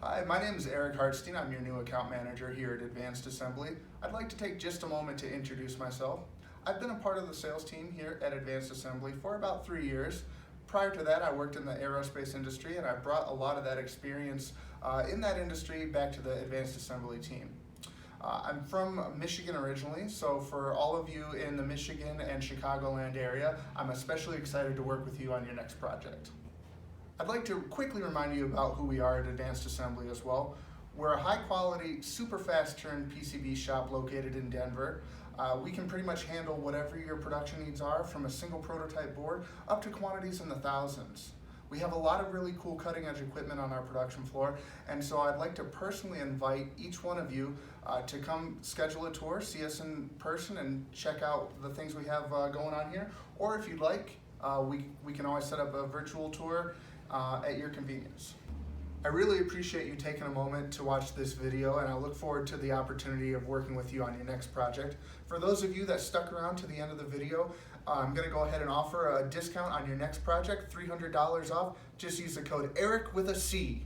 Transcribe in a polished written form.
Hi, my name is Eric Hartstein. I'm your new account manager here at Advanced Assembly. I'd like to take just a moment to introduce myself. I've been a part of the sales team here at Advanced Assembly for about 3 years. Prior to that, I worked in the aerospace industry, and I brought a lot of that experience in that industry back to the Advanced Assembly team. I'm from Michigan originally, so for all of you in the Michigan and Chicagoland area, I'm especially excited to work with you on your next project. I'd like to quickly remind you about who we are at Advanced Assembly as well. We're a high-quality, super fast-turn PCB shop located in Denver. We can pretty much handle whatever your production needs are, from a single prototype board up to quantities in the thousands. We have a lot of really cool cutting-edge equipment on our production floor, and so I'd like to personally invite each one of you to come schedule a tour, see us in person, and check out the things we have going on here. Or if you'd like, we can always set up a virtual tour at your convenience. I really appreciate you taking a moment to watch this video, and I look forward to the opportunity of working with you on your next project. For those of you that stuck around to the end of the video, I'm going to go ahead and offer a discount on your next project, $300 off. Just use the code ERIC with a C.